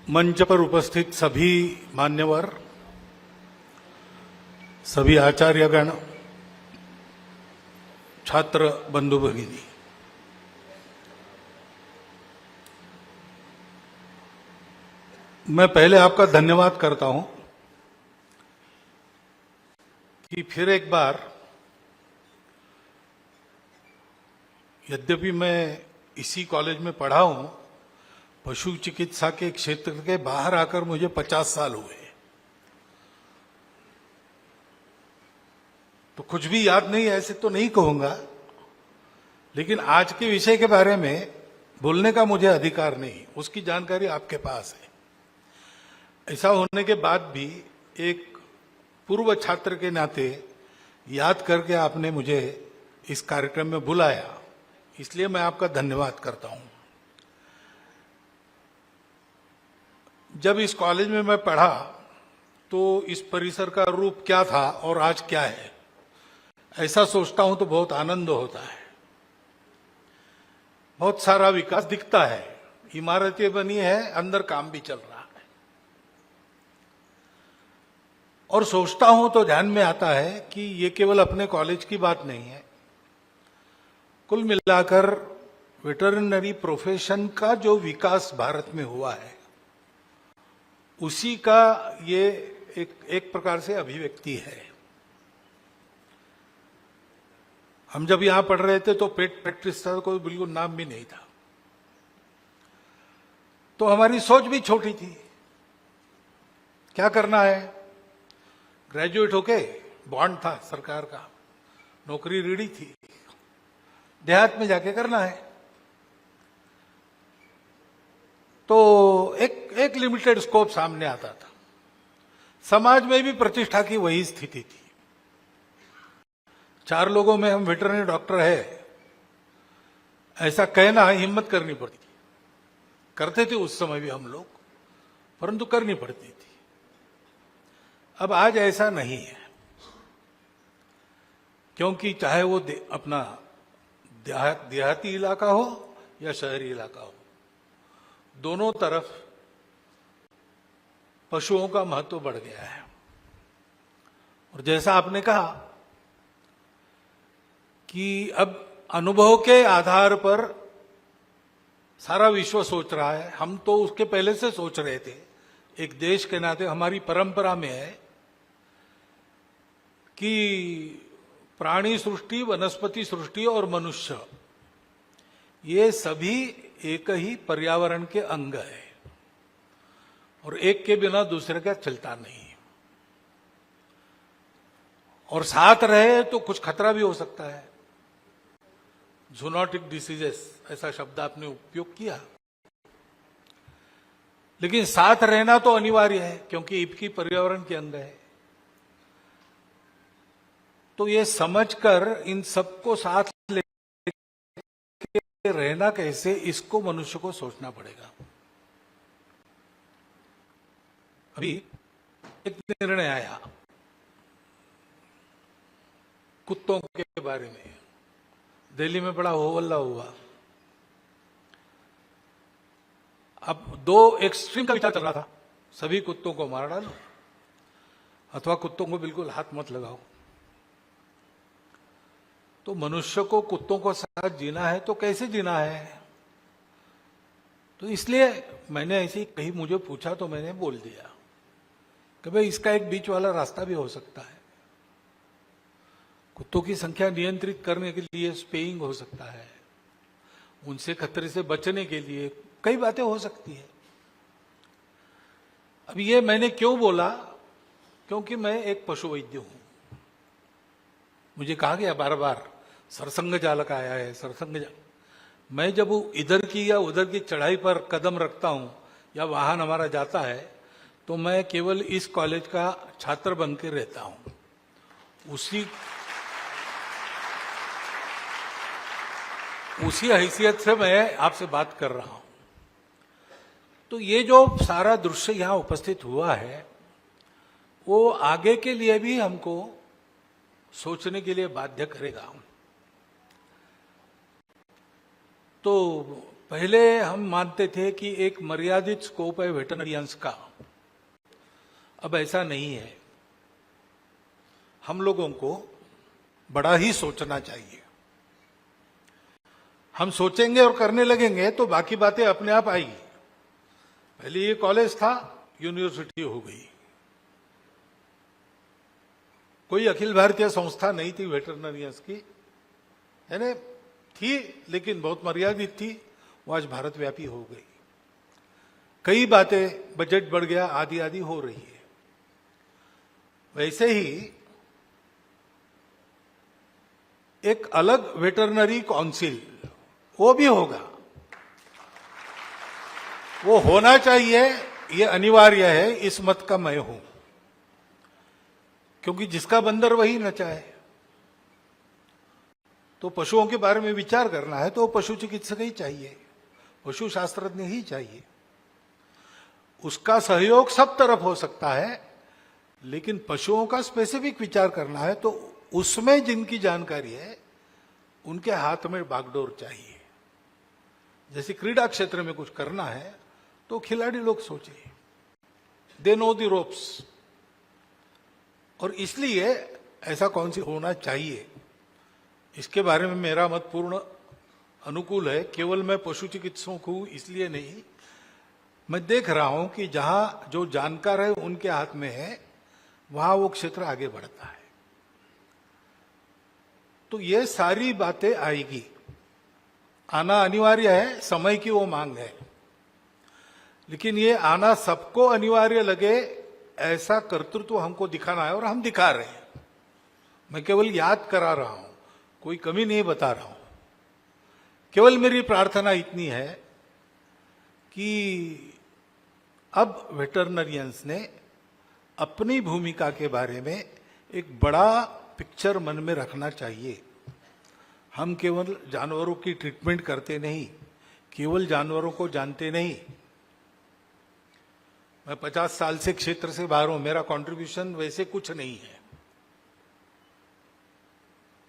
मंच पर उपस्थित सभी मान्यवर, सभी आचार्यगण, छात्र बंधु भगिनी, मैं पहले आपका धन्यवाद करता हूं कि फिर एक बार, यद्यपि मैं इसी कॉलेज में पढ़ा हूं, पशु चिकित्सा के क्षेत्र के बाहर आकर मुझे 50 साल हुए, तो कुछ भी याद नहीं, ऐसे तो नहीं कहूंगा, लेकिन आज के विषय के बारे में बोलने का मुझे अधिकार नहीं, उसकी जानकारी आपके पास है। ऐसा होने के बाद भी एक पूर्व छात्र के नाते याद करके आपने मुझे इस कार्यक्रम में बुलाया, इसलिए मैं आपका धन्यवाद करता हूं। जब इस कॉलेज में मैं पढ़ा तो इस परिसर का रूप क्या था और आज क्या है, ऐसा सोचता हूं तो बहुत आनंद होता है। बहुत सारा विकास दिखता है, इमारतें बनी है, अंदर काम भी चल रहा है, और सोचता हूं तो ध्यान में आता है कि ये केवल अपने कॉलेज की बात नहीं है, कुल मिलाकर वेटरनरी प्रोफेशन का जो विकास भारत में हुआ है उसी का ये एक प्रकार से अभिव्यक्ति है। हम जब यहां पढ़ रहे थे तो पेट प्रैक्टिस का कोई बिल्कुल नाम भी नहीं था, तो हमारी सोच भी छोटी थी, क्या करना है, ग्रेजुएट होके बॉन्ड था सरकार का, नौकरी रीढ़ी थी, देहात में जाके करना है। तो एक लिमिटेड स्कोप सामने आता था। समाज में भी प्रतिष्ठा की वही स्थिति थी, 4 लोगों में हम वेटरनरी डॉक्टर है ऐसा कहना हिम्मत करनी पड़ती थी, करते थे उस समय भी हम लोग, परंतु करनी पड़ती थी। अब आज ऐसा नहीं है, क्योंकि चाहे वो अपना देहाती इलाका हो या शहरी इलाका हो, दोनों तरफ पशुओं का महत्व बढ़ गया है। और जैसा आपने कहा कि अब अनुभव के आधार पर सारा विश्व सोच रहा है, हम तो उसके पहले से सोच रहे थे। एक देश के नाते हमारी परंपरा में है कि प्राणी सृष्टि, वनस्पति सृष्टि और मनुष्य, ये सभी एक ही पर्यावरण के अंग है और एक के बिना दूसरे का चलता नहीं, और साथ रहे तो कुछ खतरा भी हो सकता है। जूनोटिक डिसीजेस ऐसा शब्द आपने उपयोग किया, लेकिन साथ रहना तो अनिवार्य है क्योंकि एक ही पर्यावरण के अंग है। तो ये समझकर इन सबको साथ लेके रहना कैसे, इसको मनुष्य को सोचना पड़ेगा। अभी एक निर्णय आया कुत्तों के बारे में, दिल्ली में बड़ा होहल्ला हुआ। अब 2 एक्सट्रीम का विचार चल रहा था, सभी कुत्तों को मार डालो अथवा कुत्तों को बिल्कुल हाथ मत लगाओ। तो मनुष्य को कुत्तों को साथ जीना है तो कैसे जीना है, तो इसलिए मैंने ऐसी कहीं मुझे पूछा तो मैंने बोल दिया कि भाई इसका एक बीच वाला रास्ता भी हो सकता है। कुत्तों की संख्या नियंत्रित करने के लिए स्पेइंग हो सकता है, उनसे खतरे से बचने के लिए कई बातें हो सकती है। अब ये मैंने क्यों बोला, क्योंकि मैं एक पशु वैद्य हूं। मुझे कहा गया बार बार, सरसंघ चालक आया है, सरसंघ। मैं जब इधर की या उधर की चढ़ाई पर कदम रखता हूं या वाहन हमारा जाता है तो मैं केवल इस कॉलेज का छात्र बन के रहता हूं, उसी हैसियत से मैं आपसे बात कर रहा हूं। तो ये जो सारा दृश्य यहां उपस्थित हुआ है वो आगे के लिए भी हमको सोचने के लिए बाध्य करेगा। तो पहले हम मानते थे कि एक मर्यादित स्कोप है वेटरनरियंस का, अब ऐसा नहीं है। हम लोगों को बड़ा ही सोचना चाहिए। हम सोचेंगे और करने लगेंगे तो बाकी बातें अपने आप आएगी। पहले ये कॉलेज था, यूनिवर्सिटी हो गई। कोई अखिल भारतीय संस्था नहीं थी वेटरनरियंस की, है ना? थी लेकिन बहुत मर्यादित थी। वो आज भारत व्यापी हो गई। कई बातें, बजट बढ़ गया, आदि आदि हो रही है। वैसे ही एक अलग वेटरनरी काउंसिल वो भी होगा, वो होना चाहिए, ये अनिवार्य है। इस मत का मैं हूं, क्योंकि जिसका बंदर वही नचाए। तो पशुओं के बारे में विचार करना है तो पशु चिकित्सक ही चाहिए, पशु शास्त्रज्ञ ही चाहिए। उसका सहयोग सब तरफ हो सकता है, लेकिन पशुओं का स्पेसिफिक विचार करना है तो उसमें जिनकी जानकारी है उनके हाथ में बागडोर चाहिए। जैसे क्रीड़ा क्षेत्र में कुछ करना है तो खिलाड़ी लोग सोचे, दे नो द रोप्स। और इसलिए ऐसा कौन सी होना चाहिए, इसके बारे में मेरा मत पूर्ण अनुकूल है। केवल मैं पशु चिकित्सक हूं इसलिए नहीं, मैं देख रहा हूं कि जहां जो जानकार है उनके हाथ में है, वहां वो क्षेत्र आगे बढ़ता है। तो ये सारी बातें आएगी, आना अनिवार्य है, समय की वो मांग है। लेकिन ये आना सबको अनिवार्य लगे ऐसा कर्तृत्व हमको दिखाना है, और हम दिखा रहे हैं। मैं केवल याद करा रहा हूं, कोई कमी नहीं बता रहा हूं। केवल मेरी प्रार्थना इतनी है कि अब वेटरनरियंस ने अपनी भूमिका के बारे में एक बड़ा पिक्चर मन में रखना चाहिए। हम केवल जानवरों की ट्रीटमेंट करते नहीं, केवल जानवरों को जानते नहीं। मैं 50 साल से क्षेत्र से बाहर हूं, मेरा कंट्रीब्यूशन वैसे कुछ नहीं है।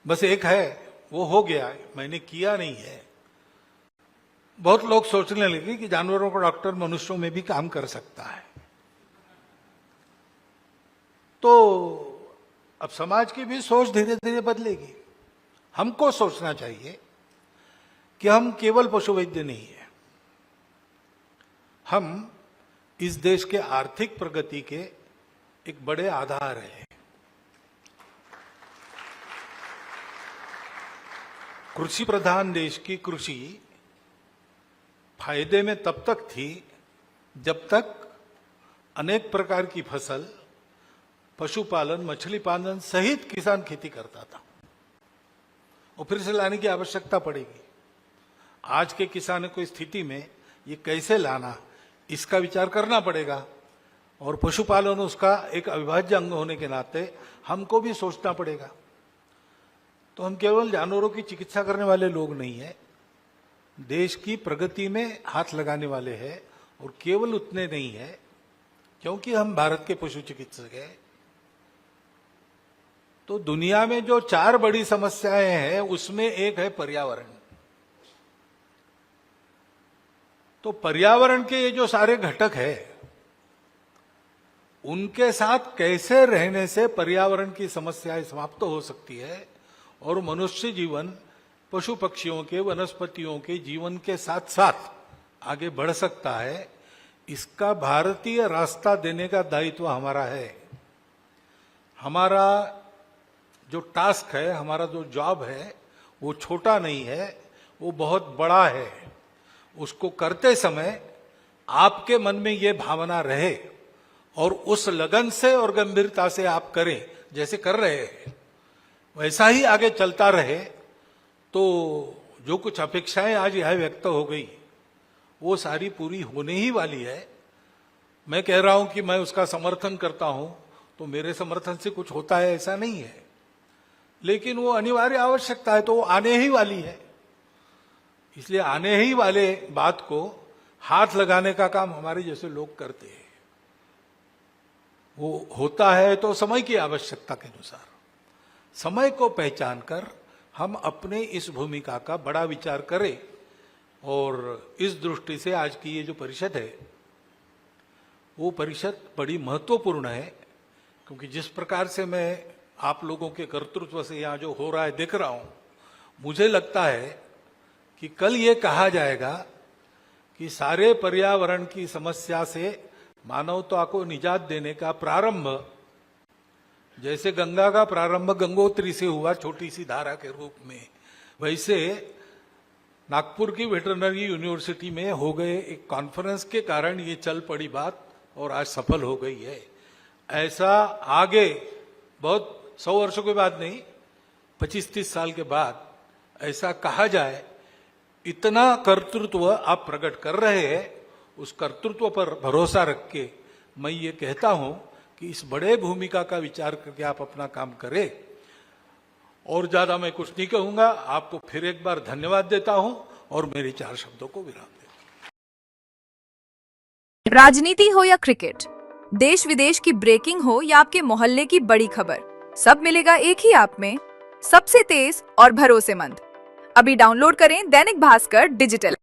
बस एक है, वो हो गया, मैंने किया नहीं है। बहुत लोग सोचने लगे कि जानवरों का डॉक्टर मनुष्यों में भी काम कर सकता है। तो अब समाज की भी सोच धीरे धीरे बदलेगी। हमको सोचना चाहिए कि हम केवल पशु वैद्य नहीं है, हम इस देश के आर्थिक प्रगति के एक बड़े आधार है। कृषि प्रधान देश की कृषि फायदे में तब तक थी जब तक अनेक प्रकार की फसल, पशुपालन, मछली पालन सहित किसान खेती करता था। और फिर से लाने की आवश्यकता पड़ेगी। आज के किसानों की स्थिति में ये कैसे लाना, इसका विचार करना पड़ेगा। और पशुपालन उसका एक अविभाज्य अंग होने के नाते हमको भी सोचना पड़ेगा। तो हम केवल जानवरों की चिकित्सा करने वाले लोग नहीं है, देश की प्रगति में हाथ लगाने वाले हैं। और केवल उतने नहीं है, क्योंकि हम भारत के पशु चिकित्सक हैं। तो दुनिया में जो 4 बड़ी समस्याएं हैं उसमें एक है पर्यावरण। तो पर्यावरण के ये जो सारे घटक है, उनके साथ कैसे रहने से पर्यावरण की समस्याएं समाप्त हो सकती है और मनुष्य जीवन पशु पक्षियों के, वनस्पतियों के जीवन के साथ साथ आगे बढ़ सकता है, इसका भारतीय रास्ता देने का दायित्व हमारा है। हमारा जो टास्क है, हमारा जो जॉब है, वो छोटा नहीं है, वो बहुत बड़ा है। उसको करते समय आपके मन में ये भावना रहे और उस लगन से और गंभीरता से आप करें, जैसे कर रहे हैं वैसा ही आगे चलता रहे। तो जो कुछ अपेक्षाएं आज यह व्यक्त हो गई वो सारी पूरी होने ही वाली है। मैं कह रहा हूं कि मैं उसका समर्थन करता हूं तो मेरे समर्थन से कुछ होता है ऐसा नहीं है, लेकिन वो अनिवार्य आवश्यकता है, तो वो आने ही वाली है। इसलिए आने ही वाले बात को हाथ लगाने का काम हमारे जैसे लोग करते हैं। वो होता है तो समय की आवश्यकता के अनुसार, समय को पहचान कर हम अपने इस भूमिका का बड़ा विचार करें और इस दृष्टि से आज की ये जो परिषद है वो परिषद बड़ी महत्वपूर्ण है, क्योंकि जिस प्रकार से मैं आप लोगों के कर्तृत्व से यहाँ जो हो रहा है देख रहा हूँ, मुझे लगता है कि कल ये कहा जाएगा कि सारे पर्यावरण की समस्या से मानवता को निजात देने का प्रारंभ, जैसे गंगा का प्रारंभ गंगोत्री से हुआ छोटी सी धारा के रूप में, वैसे नागपुर की वेटरनरी यूनिवर्सिटी में हो गए एक कॉन्फ्रेंस के कारण ये चल पड़ी बात और आज सफल हो गई है। ऐसा आगे बहुत 100 वर्षों के बाद नहीं, 25-30 साल के बाद ऐसा कहा जाए, इतना कर्तृत्व आप प्रकट कर रहे हैं, उस कर्तृत्व पर भरोसा रख के मैं ये कहता हूं कि इस बड़े भूमिका का विचार करके आप अपना काम करें। और ज्यादा मैं कुछ नहीं कहूंगा, आपको फिर एक बार धन्यवाद देता हूं और मेरे 4 शब्दों को विराम देता हूं। राजनीति हो या क्रिकेट, देश विदेश की ब्रेकिंग हो या आपके मोहल्ले की बड़ी खबर, सब मिलेगा एक ही ऐप में, सबसे तेज और भरोसेमंद। अभी डाउनलोड करें दैनिक भास्कर डिजिटल।